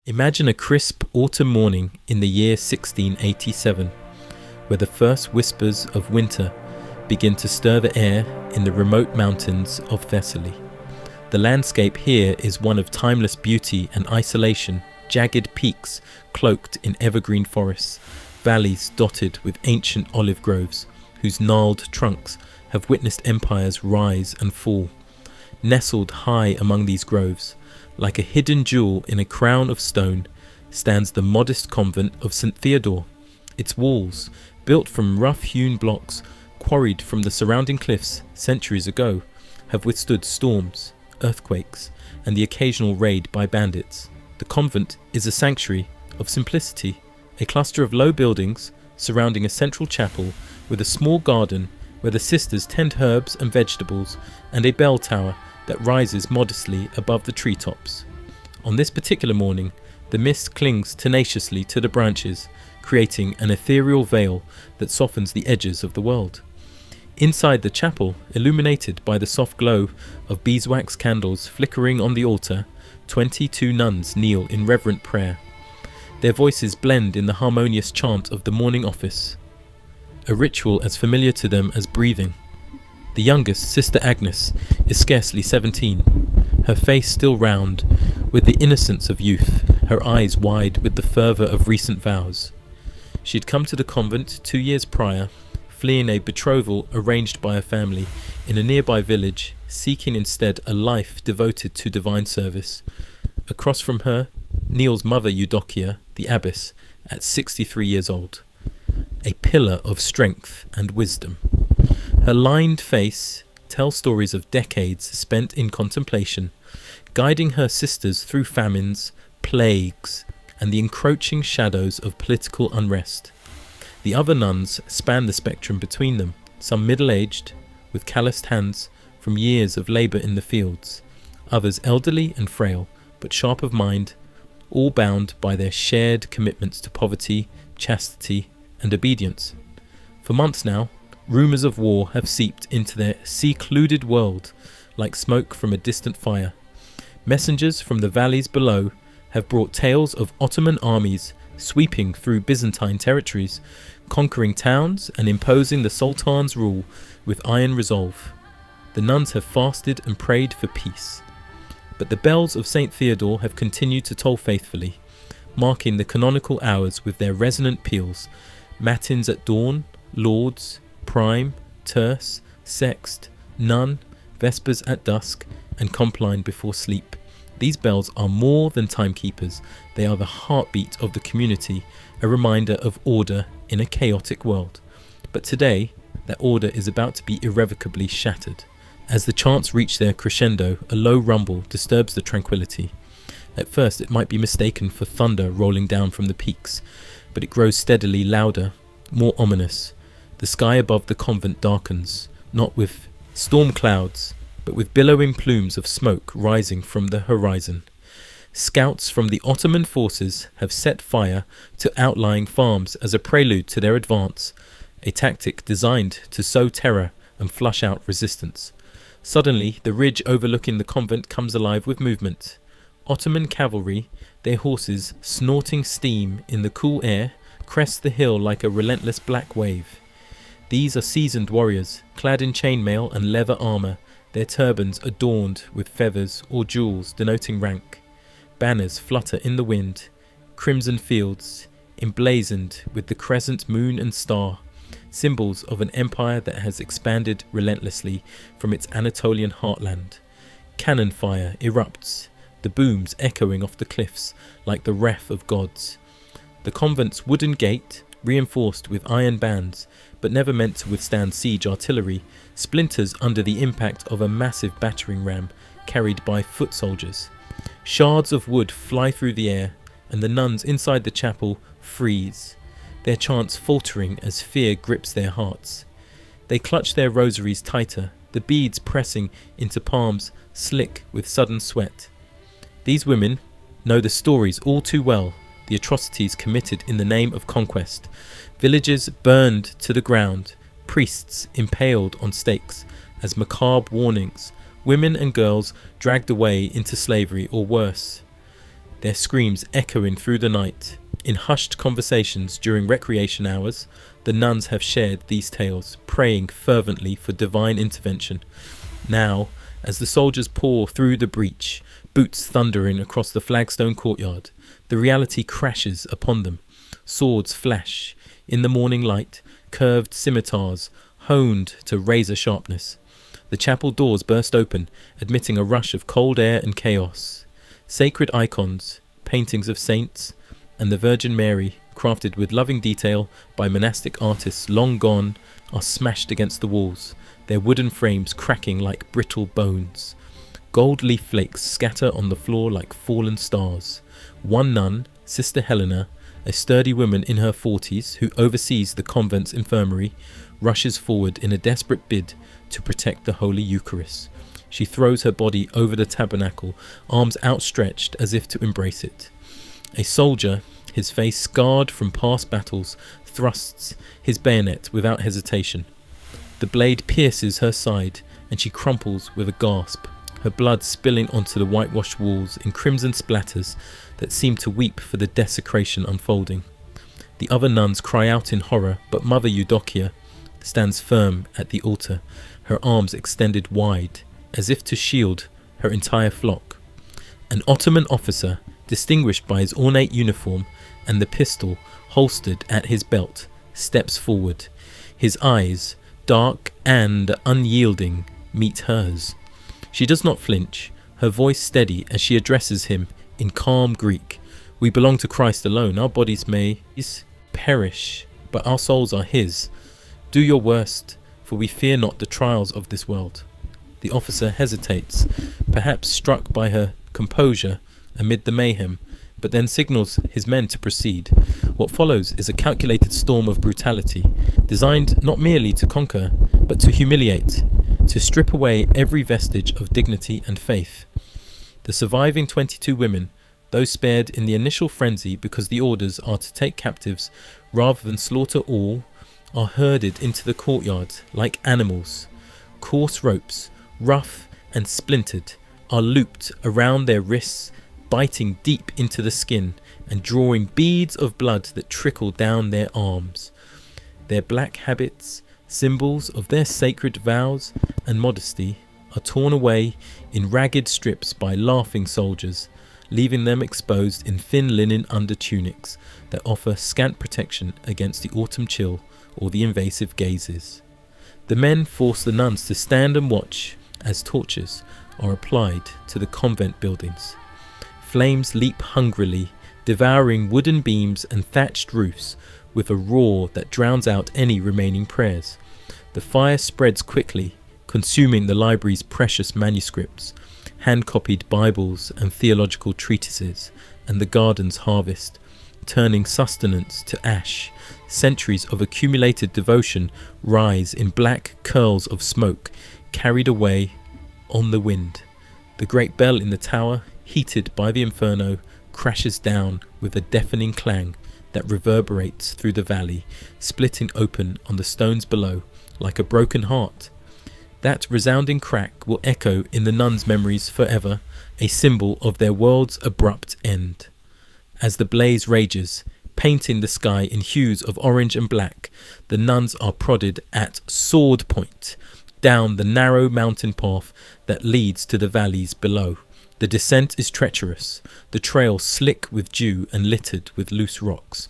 Imagine a crisp autumn morning in the year 1687, where the first whispers of winter begin to stir the air in the remote mountains of Thessaly. The landscape here is one of timeless beauty and isolation, jagged peaks cloaked in evergreen forests, valleys dotted with ancient olive groves, whose gnarled trunks have witnessed empires rise and fall. Nestled high among these groves, like a hidden jewel in a crown of stone, stands the modest convent of St. Theodore. Its walls, built from rough-hewn blocks quarried from the surrounding cliffs centuries ago, have withstood storms, earthquakes, and the occasional raid by bandits. The convent is a sanctuary of simplicity, a cluster of low buildings surrounding a central chapel with a small garden where the sisters tend herbs and vegetables, and a bell tower that rises modestly above the treetops. On this particular morning, the mist clings tenaciously to the branches, creating an ethereal veil that softens the edges of the world. Inside the chapel, illuminated by the soft glow of beeswax candles flickering on the altar, 22 nuns kneel in reverent prayer. Their voices blend in the harmonious chant of the morning office, a ritual as familiar to them as breathing. The youngest, Sister Agnes, is scarcely 17, her face still round with the innocence of youth, her eyes wide with the fervour of recent vows. She had come to the convent 2 years prior, fleeing a betrothal arranged by her family in a nearby village, seeking instead a life devoted to divine service. Across from her kneels Mother Eudokia, the abbess, at 63 years old, a pillar of strength and wisdom. Her lined face tells stories of decades spent in contemplation, guiding her sisters through famines, plagues, and the encroaching shadows of political unrest. The other nuns span the spectrum between them, some middle-aged, with calloused hands from years of labour in the fields, others elderly and frail, but sharp of mind, all bound by their shared commitments to poverty, chastity, and obedience. For months now, rumours of war have seeped into their secluded world like smoke from a distant fire. Messengers from the valleys below have brought tales of Ottoman armies sweeping through Byzantine territories, conquering towns and imposing the Sultan's rule with iron resolve. The nuns have fasted and prayed for peace. But the bells of St. Theodore have continued to toll faithfully, marking the canonical hours with their resonant peals, matins at dawn, lauds, prime, terce, sext, nun, vespers at dusk, and compline before sleep. These bells are more than timekeepers. They are the heartbeat of the community, a reminder of order in a chaotic world. But today, that order is about to be irrevocably shattered. As the chants reach their crescendo, a low rumble disturbs the tranquility. At first, it might be mistaken for thunder rolling down from the peaks, but it grows steadily louder, more ominous. The sky above the convent darkens, not with storm clouds, but with billowing plumes of smoke rising from the horizon. Scouts from the Ottoman forces have set fire to outlying farms as a prelude to their advance, a tactic designed to sow terror and flush out resistance. Suddenly, the ridge overlooking the convent comes alive with movement. Ottoman cavalry, their horses snorting steam in the cool air, crest the hill like a relentless black wave. These are seasoned warriors, clad in chainmail and leather armour, their turbans adorned with feathers or jewels denoting rank. Banners flutter in the wind, crimson fields, emblazoned with the crescent moon and star, symbols of an empire that has expanded relentlessly from its Anatolian heartland. Cannon fire erupts, the booms echoing off the cliffs like the wrath of gods. The convent's wooden gate, reinforced with iron bands, but never meant to withstand siege artillery, splinters under the impact of a massive battering ram carried by foot soldiers. Shards of wood fly through the air, and the nuns inside the chapel freeze, their chants faltering as fear grips their hearts. They clutch their rosaries tighter, the beads pressing into palms slick with sudden sweat. These women know the stories all too well, the atrocities committed in the name of conquest, villages burned to the ground, priests impaled on stakes as macabre warnings, women and girls dragged away into slavery or worse. their screams echoing through the night. In hushed conversations during recreation hours, the nuns have shared these tales, praying fervently for divine intervention. Now, as the soldiers pour through the breach, boots thundering across the flagstone courtyard, the reality crashes upon them. Swords flash in the morning light, curved scimitars honed to razor sharpness. The chapel doors burst open, admitting a rush of cold air and chaos. Sacred icons, paintings of saints, and the Virgin Mary, crafted with loving detail by monastic artists long gone, are smashed against the walls, their wooden frames cracking like brittle bones. Gold leaf flakes scatter on the floor like fallen stars. One nun, Sister Helena, a sturdy woman in her 40s who oversees the convent's infirmary, rushes forward in a desperate bid to protect the Holy Eucharist. She throws her body over the tabernacle, arms outstretched as if to embrace it. A soldier, his face scarred from past battles, thrusts his bayonet without hesitation. The blade pierces her side, and she crumples with a gasp, her blood spilling onto the whitewashed walls in crimson splatters that seem to weep for the desecration unfolding. The other nuns cry out in horror, but Mother Eudokia stands firm at the altar, her arms extended wide, as if to shield her entire flock. An Ottoman officer, distinguished by his ornate uniform and the pistol holstered at his belt, steps forward. His eyes, dark and unyielding, meet hers. She does not flinch, her voice steady as she addresses him in calm Greek. We belong to Christ alone. Our bodies may perish, but our souls are his. Do your worst, for we fear not the trials of this world. The officer hesitates, perhaps struck by her composure amid the mayhem, but then signals his men to proceed. What follows is a calculated storm of brutality, designed not merely to conquer, but to humiliate, to strip away every vestige of dignity and faith. The surviving 22 women, those spared in the initial frenzy because the orders are to take captives rather than slaughter all, are herded into the courtyard like animals. Coarse ropes, rough and splintered, are looped around their wrists, biting deep into the skin and drawing beads of blood that trickle down their arms. Their black habits, symbols of their sacred vows and modesty, are torn away in ragged strips by laughing soldiers, leaving them exposed in thin linen undertunics that offer scant protection against the autumn chill or the invasive gazes. The men force the nuns to stand and watch as torches are applied to the convent buildings. Flames leap hungrily, devouring wooden beams and thatched roofs with a roar that drowns out any remaining prayers. The fire spreads quickly, consuming the library's precious manuscripts, hand-copied Bibles and theological treatises, and the garden's harvest, turning sustenance to ash. Centuries of accumulated devotion rise in black curls of smoke, carried away on the wind. The great bell in the tower, heated by the inferno, crashes down with a deafening clang that reverberates through the valley, splitting open on the stones below like a broken heart. That resounding crack will echo in the nuns' memories forever, a symbol of their world's abrupt end. As the blaze rages, painting the sky in hues of orange and black, the nuns are prodded at sword point down the narrow mountain path that leads to the valleys below. The descent is treacherous, the trail slick with dew and littered with loose rocks.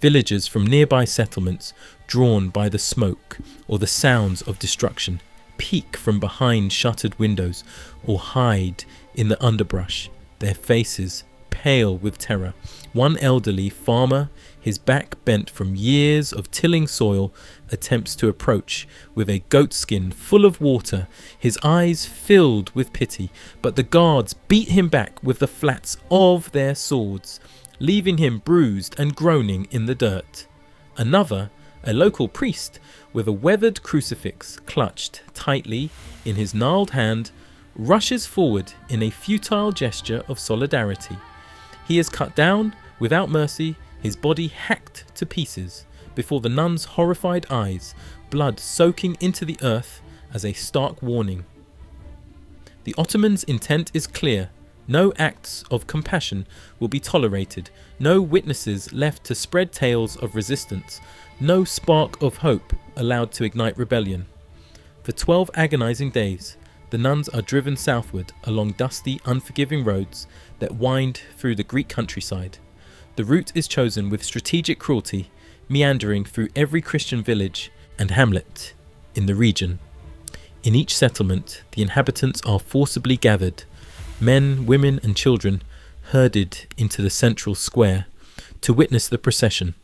Villagers from nearby settlements, drawn by the smoke or the sounds of destruction, peek from behind shuttered windows or hide in the underbrush, their faces pale with terror. One elderly farmer, his back bent from years of tilling soil, attempts to approach with a goatskin full of water, his eyes filled with pity, but the guards beat him back with the flats of their swords, leaving him bruised and groaning in the dirt. Another, a local priest, with a weathered crucifix clutched tightly in his gnarled hand, rushes forward in a futile gesture of solidarity. He is cut down without mercy, his body hacked to pieces before the nuns' horrified eyes, blood soaking into the earth as a stark warning. The Ottomans' intent is clear. No acts of compassion will be tolerated, no witnesses left to spread tales of resistance, no spark of hope allowed to ignite rebellion. For 12 agonizing days, the nuns are driven southward along dusty, unforgiving roads that wind through the Greek countryside. The route is chosen with strategic cruelty, meandering through every Christian village and hamlet in the region. In each settlement, the inhabitants are forcibly gathered, men, women and children herded into the central square to witness the procession.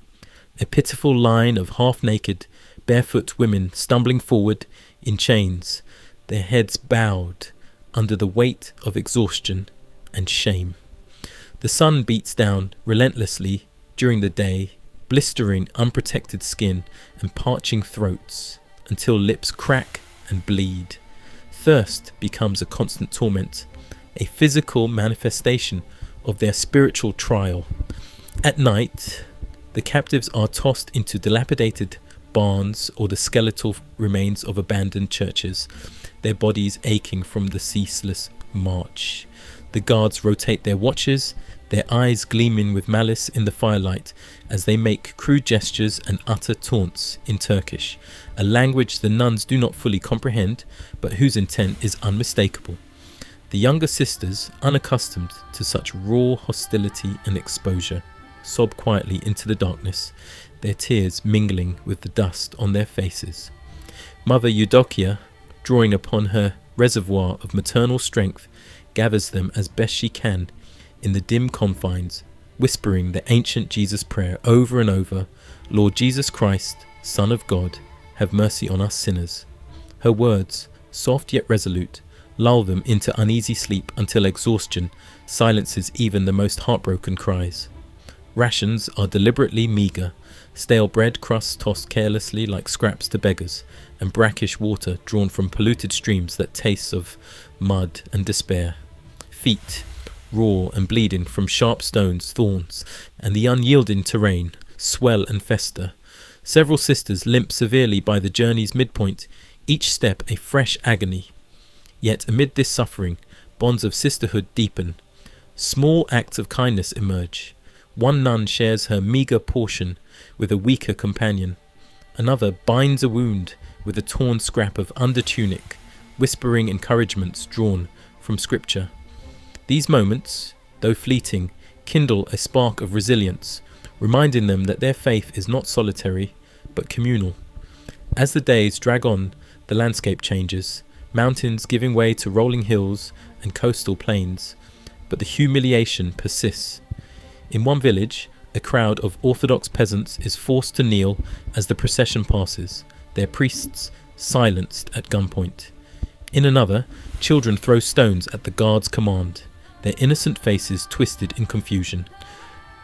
A pitiful line of half-naked, barefoot women stumbling forward in chains, their heads bowed under the weight of exhaustion and shame. The sun beats down relentlessly during the day, blistering unprotected skin and parching throats until lips crack and bleed. Thirst becomes a constant torment, a physical manifestation of their spiritual trial. At night, the captives are tossed into dilapidated barns or the skeletal remains of abandoned churches, their bodies aching from the ceaseless march. The guards rotate their watches, their eyes gleaming with malice in the firelight as they make crude gestures and utter taunts in Turkish, a language the nuns do not fully comprehend, but whose intent is unmistakable. The younger sisters, unaccustomed to such raw hostility and exposure, sob quietly into the darkness, their tears mingling with the dust on their faces. Mother Eudokia, drawing upon her reservoir of maternal strength, gathers them as best she can in the dim confines, whispering the ancient Jesus prayer over and over, "Lord Jesus Christ, Son of God, have mercy on us sinners." Her words, soft yet resolute, lull them into uneasy sleep until exhaustion silences even the most heartbroken cries. Rations are deliberately meagre, stale bread crusts tossed carelessly like scraps to beggars, and brackish water drawn from polluted streams that taste of mud and despair. Feet, raw and bleeding from sharp stones, thorns, and the unyielding terrain, swell and fester. Several sisters limp severely by the journey's midpoint, each step a fresh agony. Yet amid this suffering, bonds of sisterhood deepen. Small acts of kindness emerge. One nun shares her meagre portion with a weaker companion. Another binds a wound with a torn scrap of undertunic, whispering encouragements drawn from scripture. These moments, though fleeting, kindle a spark of resilience, reminding them that their faith is not solitary, but communal. As the days drag on, the landscape changes, mountains giving way to rolling hills and coastal plains, but the humiliation persists. In one village, a crowd of Orthodox peasants is forced to kneel as the procession passes, their priests silenced at gunpoint. In another, children throw stones at the guards' command, their innocent faces twisted in confusion.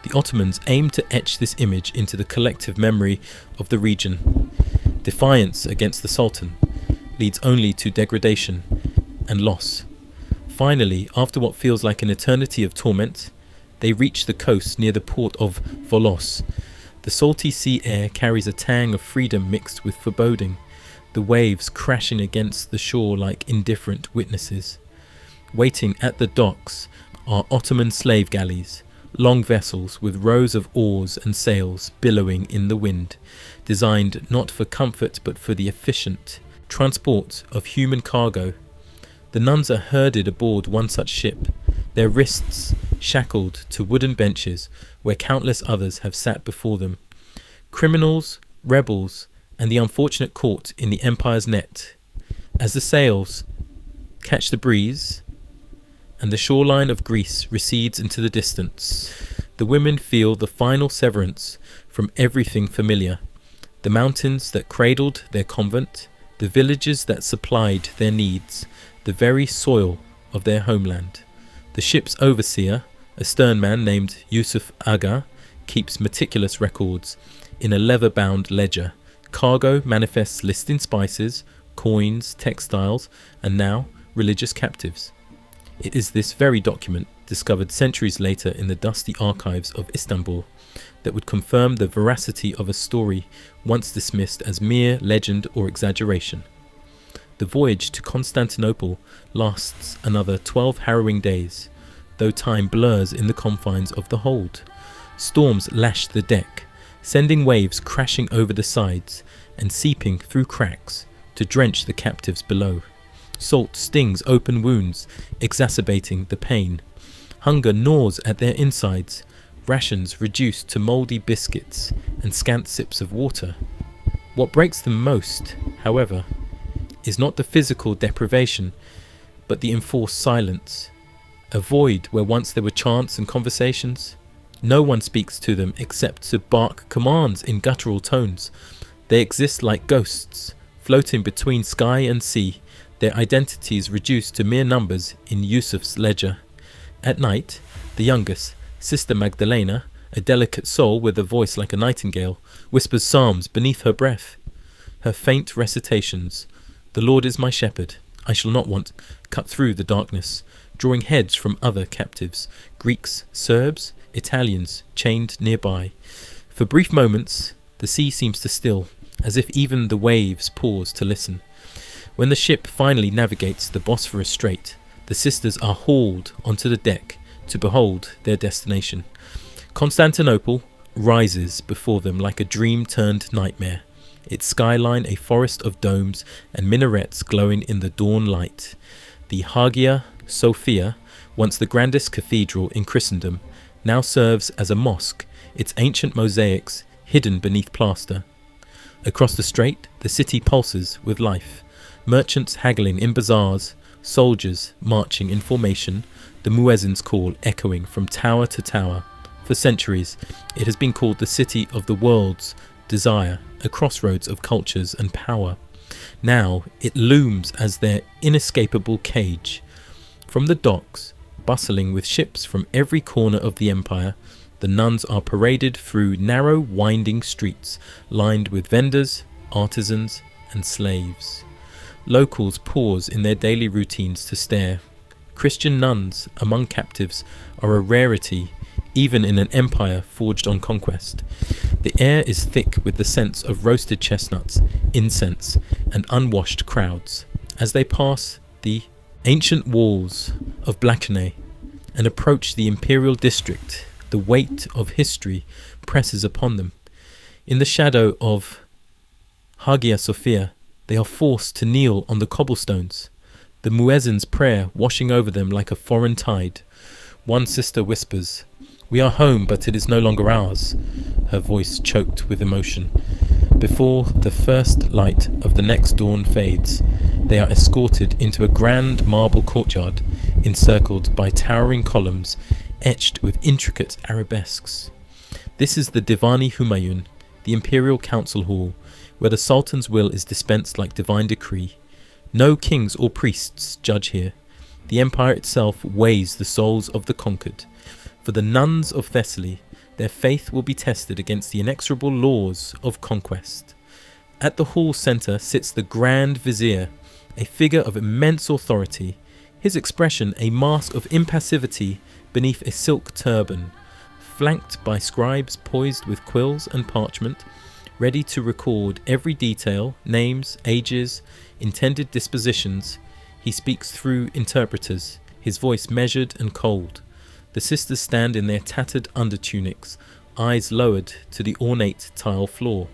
The Ottomans aim to etch this image into the collective memory of the region. Defiance against the sultan leads only to degradation and loss. Finally, after what feels like an eternity of torment, they reach the coast near the port of Volos. The salty sea air carries a tang of freedom mixed with foreboding, the waves crashing against the shore like indifferent witnesses. Waiting at the docks are Ottoman slave galleys, long vessels with rows of oars and sails billowing in the wind, designed not for comfort but for the efficient transport of human cargo. The nuns are herded aboard one such ship, their wrists shackled to wooden benches where countless others have sat before them. Criminals, rebels, and the unfortunate caught in the empire's net. As the sails catch the breeze and the shoreline of Greece recedes into the distance, the women feel the final severance from everything familiar. The mountains that cradled their convent, the villages that supplied their needs, the very soil of their homeland. The ship's overseer, a stern man named Yusuf Aga, keeps meticulous records in a leather-bound ledger. Cargo manifests listing spices, coins, textiles, and now religious captives. It is this very document, discovered centuries later in the dusty archives of Istanbul, that would confirm the veracity of a story once dismissed as mere legend or exaggeration. The voyage to Constantinople lasts another 12 harrowing days. though time blurs in the confines of the hold. Storms lash the deck, sending waves crashing over the sides and seeping through cracks to drench the captives below. Salt stings open wounds, exacerbating the pain. Hunger gnaws at their insides, rations reduced to mouldy biscuits and scant sips of water. What breaks them most, however, is not the physical deprivation, but the enforced silence. A void where once there were chants and conversations. No one speaks to them except to bark commands in guttural tones. They exist like ghosts, floating between sky and sea, their identities reduced to mere numbers in Yusuf's ledger. At night, the youngest, Sister Magdalena, a delicate soul with a voice like a nightingale, whispers psalms beneath her breath. Her faint recitations, "The Lord is my shepherd, I shall not want," cut through the darkness, drawing heads from other captives, Greeks, Serbs, Italians, chained nearby. For brief moments, the sea seems to still, as if even the waves pause to listen. When the ship finally navigates the Bosphorus Strait, the sisters are hauled onto the deck to behold their destination. Constantinople rises before them like a dream-turned nightmare, its skyline a forest of domes and minarets glowing in the dawn light. The Hagia Sophia, once the grandest cathedral in Christendom, now serves as a mosque, its ancient mosaics hidden beneath plaster. Across the strait, the city pulses with life. Merchants haggling in bazaars, soldiers marching in formation, the muezzin's call echoing from tower to tower. For centuries, it has been called the city of the world's desire, a crossroads of cultures and power. Now it looms as their inescapable cage. From the docks, bustling with ships from every corner of the empire, the nuns are paraded through narrow, winding streets lined with vendors, artisans, and slaves. Locals pause in their daily routines to stare. Christian nuns among captives are a rarity, even in an empire forged on conquest. The air is thick with the scents of roasted chestnuts, incense, and unwashed crowds. As they pass the ancient walls of Blakeney and approach the imperial district, the weight of history presses upon them. In the shadow of Hagia Sophia, they are forced to kneel on the cobblestones, the muezzin's prayer washing over them like a foreign tide. One sister whispers, "We are home, but it is no longer ours," her voice choked with emotion. Before the first light of the next dawn fades, they are escorted into a grand marble courtyard encircled by towering columns etched with intricate arabesques. This is the Divani Humayun, the imperial council hall, where the sultan's will is dispensed like divine decree. No kings or priests judge here. The empire itself weighs the souls of the conquered. For the nuns of Thessaly, their faith will be tested against the inexorable laws of conquest. At the hall centre sits the Grand Vizier, a figure of immense authority, his expression a mask of impassivity beneath a silk turban. Flanked by scribes poised with quills and parchment, ready to record every detail, names, ages, intended dispositions, he speaks through interpreters, his voice measured and cold. The sisters stand in their tattered undertunics, eyes lowered to the ornate tile floor.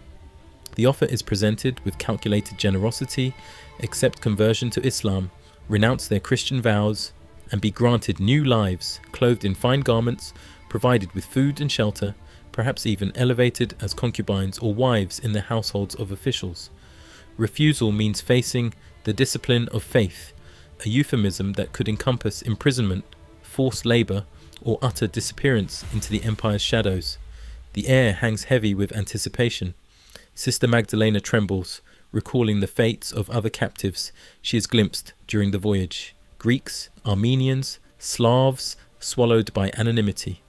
The offer is presented with calculated generosity: accept conversion to Islam, renounce their Christian vows, and be granted new lives, clothed in fine garments, provided with food and shelter, perhaps even elevated as concubines or wives in the households of officials. Refusal means facing the discipline of faith, a euphemism that could encompass imprisonment, forced labour, or utter disappearance into the empire's shadows. The air hangs heavy with anticipation. Sister Magdalena trembles, recalling the fates of other captives she has glimpsed during the voyage. Greeks, Armenians, Slavs, swallowed by anonymity.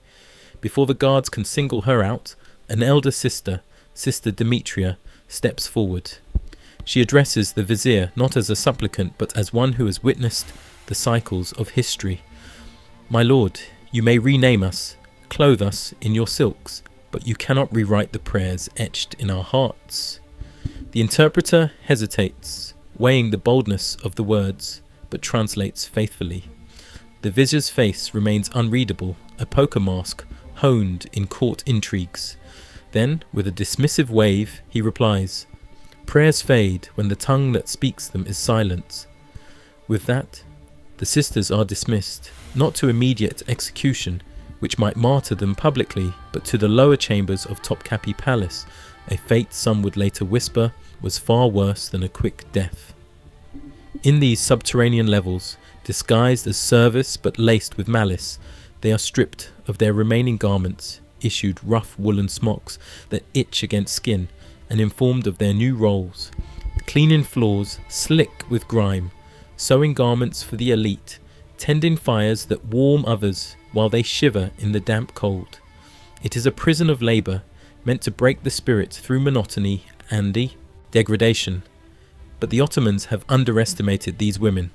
Before the guards can single her out, an elder sister, Sister Demetria, steps forward. She addresses the vizier not as a supplicant but as one who has witnessed the cycles of history. "My lord, you may rename us, clothe us in your silks, but you cannot rewrite the prayers etched in our hearts." The interpreter hesitates, weighing the boldness of the words, but translates faithfully. The vizier's face remains unreadable, a poker mask honed in court intrigues. Then, with a dismissive wave, he replies, "Prayers fade when the tongue that speaks them is silence." With that, the sisters are dismissed, not to immediate execution, which might martyr them publicly, but to the lower chambers of Topkapi Palace, a fate some would later whisper was far worse than a quick death. In these subterranean levels, disguised as service but laced with malice, they are stripped of their remaining garments, issued rough woolen smocks that itch against skin, and informed of their new roles, cleaning floors slick with grime, sewing garments for the elite, tending fires that warm others while they shiver in the damp cold. It is a prison of labour, meant to break the spirit through monotony and degradation. But the Ottomans have underestimated these women.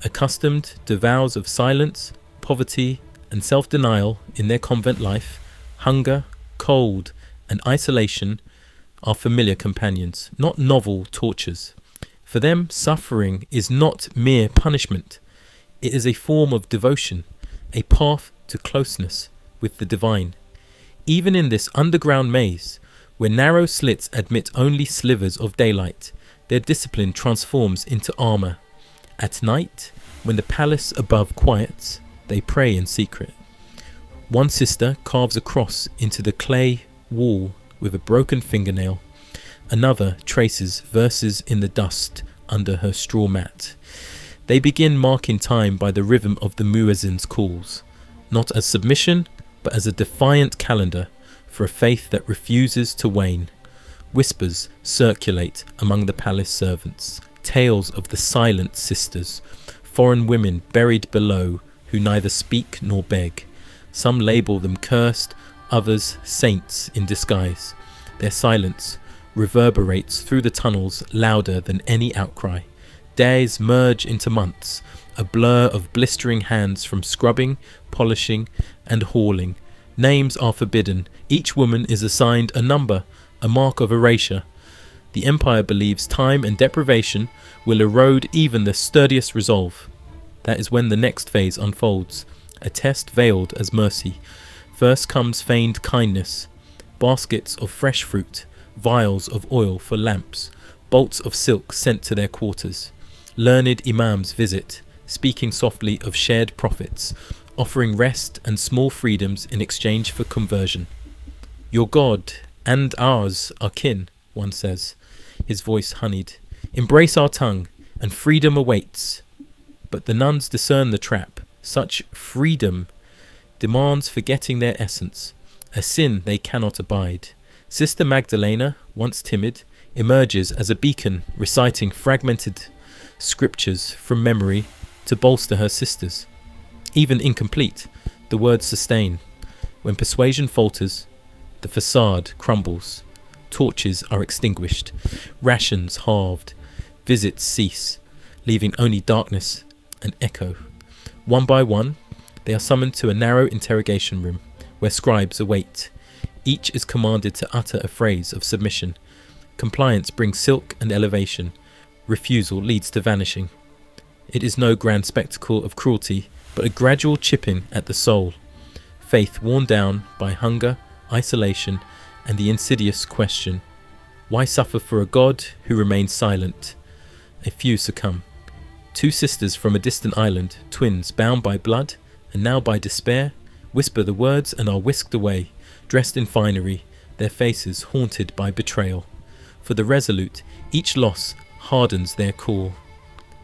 Accustomed to vows of silence, poverty, and self-denial in their convent life, hunger, cold, and isolation are familiar companions, not novel tortures. For them, suffering is not mere punishment. It is a form of devotion, a path to closeness with the divine. Even in this underground maze, where narrow slits admit only slivers of daylight, their discipline transforms into armour. At night, when the palace above quiets, they pray in secret. One sister carves a cross into the clay wall with a broken fingernail. Another traces verses in the dust under her straw mat. They begin marking time by the rhythm of the muezzin's calls, not as submission, but as a defiant calendar for a faith that refuses to wane. Whispers circulate among the palace servants, tales of the silent sisters, foreign women buried below who neither speak nor beg. Some label them cursed, others saints in disguise. Their silence reverberates through the tunnels louder than any outcry. Days merge into months, a blur of blistering hands from scrubbing, polishing, and hauling. Names are forbidden. Each woman is assigned a number, a mark of erasure. The empire believes time and deprivation will erode even the sturdiest resolve. That is when the next phase unfolds, a test veiled as mercy. First comes feigned kindness, baskets of fresh fruit, vials of oil for lamps, bolts of silk sent to their quarters. Learned imams visit, speaking softly of shared profits, offering rest and small freedoms in exchange for conversion. "Your God and ours are kin," one says, his voice honeyed. "Embrace our tongue, and freedom awaits." But the nuns discern the trap. Such freedom demands forgetting their essence, a sin they cannot abide. Sister Magdalena, once timid, emerges as a beacon, reciting fragmented scriptures from memory to bolster her sisters. Even incomplete, the words sustain. When persuasion falters, the facade crumbles. Torches are extinguished, rations halved, visits cease, leaving only darkness and echo. One by one, they are summoned to a narrow interrogation room where scribes await. Each is commanded to utter a phrase of submission. Compliance brings silk and elevation. Refusal leads to vanishing. It is no grand spectacle of cruelty, but a gradual chipping at the soul. Faith worn down by hunger, isolation, and the insidious question, why suffer for a God who remains silent? A few succumb. Two sisters from a distant island, twins bound by blood and now by despair, whisper the words and are whisked away, dressed in finery, their faces haunted by betrayal. For the resolute, each loss hardens their core.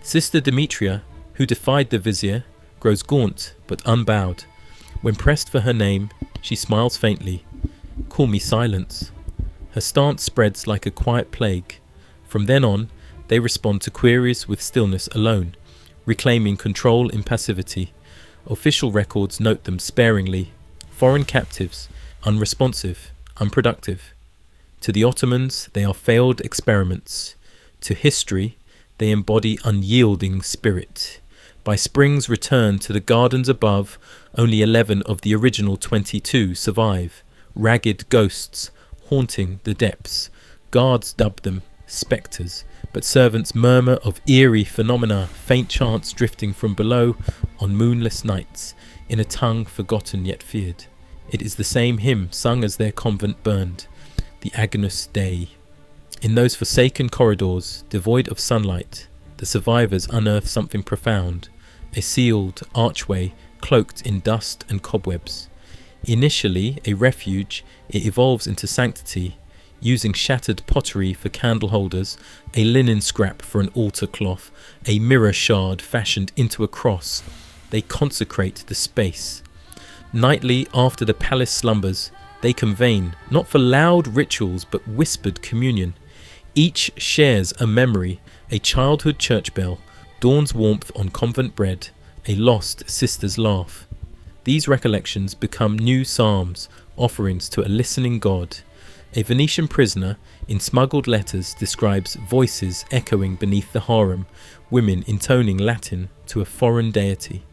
Sister Demetria, who defied the vizier, grows gaunt but unbowed. When pressed for her name, she smiles faintly. "Call me Silence." Her stance spreads like a quiet plague. From then on, they respond to queries with stillness alone, reclaiming control in passivity. Official records note them sparingly. Foreign captives, unresponsive, unproductive. To the Ottomans, they are failed experiments. To history, they embody unyielding spirit. By spring's return to the gardens above, only 11 of the original 22 survive. Ragged ghosts haunting the depths. Guards dub them spectres, but servants murmur of eerie phenomena, faint chants drifting from below on moonless nights, in a tongue forgotten yet feared. It is the same hymn sung as their convent burned, the Agnus Dei. In those forsaken corridors, devoid of sunlight, the survivors unearth something profound, a sealed archway cloaked in dust and cobwebs. Initially a refuge, it evolves into sanctity, using shattered pottery for candle holders, a linen scrap for an altar cloth, a mirror shard fashioned into a cross. They consecrate the space. Nightly, after the palace slumbers, they convene, not for loud rituals but whispered communion. Each shares a memory, a childhood church bell, dawn's warmth on convent bread, a lost sister's laugh. These recollections become new psalms, offerings to a listening God. A Venetian prisoner, in smuggled letters, describes voices echoing beneath the harem, women intoning Latin to a foreign deity.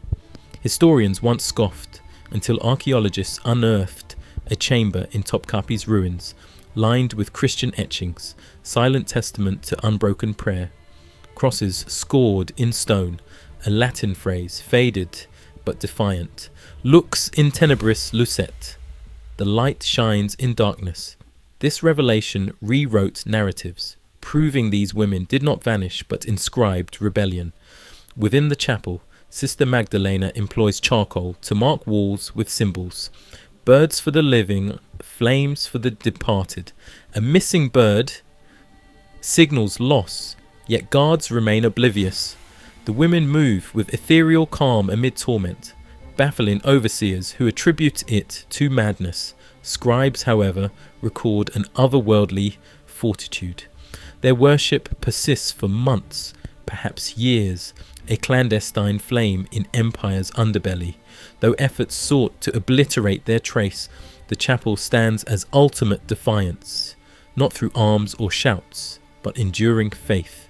Historians once scoffed, until archaeologists unearthed a chamber in Topkapi's ruins, lined with Christian etchings, silent testament to unbroken prayer. Crosses scored in stone, a Latin phrase, faded but defiant. Lux in tenebris lucet. The light shines in darkness. This revelation rewrote narratives, proving these women did not vanish but inscribed rebellion. Within the chapel, Sister Magdalena employs charcoal to mark walls with symbols. Birds for the living, flames for the departed. A missing bird signals loss, yet guards remain oblivious. The women move with ethereal calm amid torment, baffling overseers who attribute it to madness. Scribes, however, record an otherworldly fortitude. Their worship persists for months, perhaps years, a clandestine flame in empire's underbelly. Though efforts sought to obliterate their trace, the chapel stands as ultimate defiance, not through arms or shouts, but enduring faith.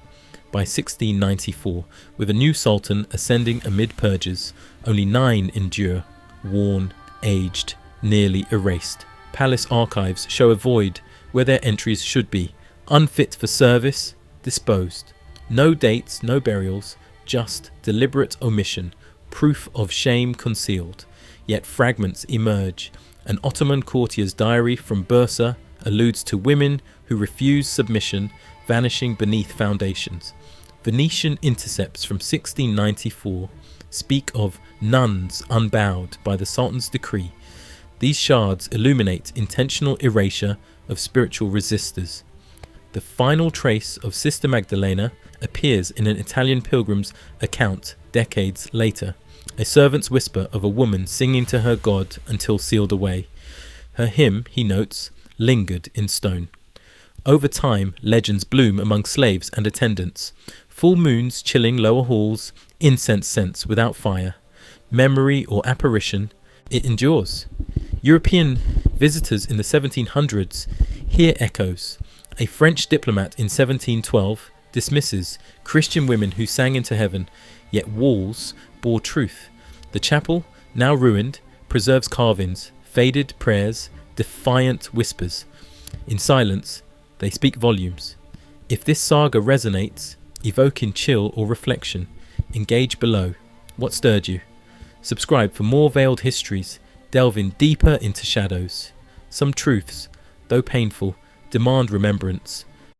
By 1694, with a new sultan ascending amid purges, only 9 endure, worn, aged, nearly erased. Palace archives show a void where their entries should be, unfit for service, disposed. No dates, no burials, just deliberate omission, proof of shame concealed. Yet fragments emerge. An Ottoman courtier's diary from Bursa alludes to women who refuse submission, vanishing beneath foundations. Venetian intercepts from 1694 speak of nuns unbowed by the Sultan's decree. These shards illuminate intentional erasure of spiritual resistors. The final trace of Sister Magdalena appears in an Italian pilgrim's account decades later, a servant's whisper of a woman singing to her God until sealed away. Her hymn, he notes, lingered in stone. Over time, legends bloom among slaves and attendants. Full moons chilling lower halls, incense scents without fire. Memory or apparition, it endures. European visitors in the 1700s hear echoes. A French diplomat in 1712 dismisses Christian women who sang into heaven, yet walls bore truth. The chapel, now ruined, preserves carvings, faded prayers, defiant whispers. In silence, they speak volumes. If this saga resonates, evoking chill or reflection, engage below. What stirred you? Subscribe for more veiled histories, delving deeper into shadows. Some truths, though painful, demand remembrance.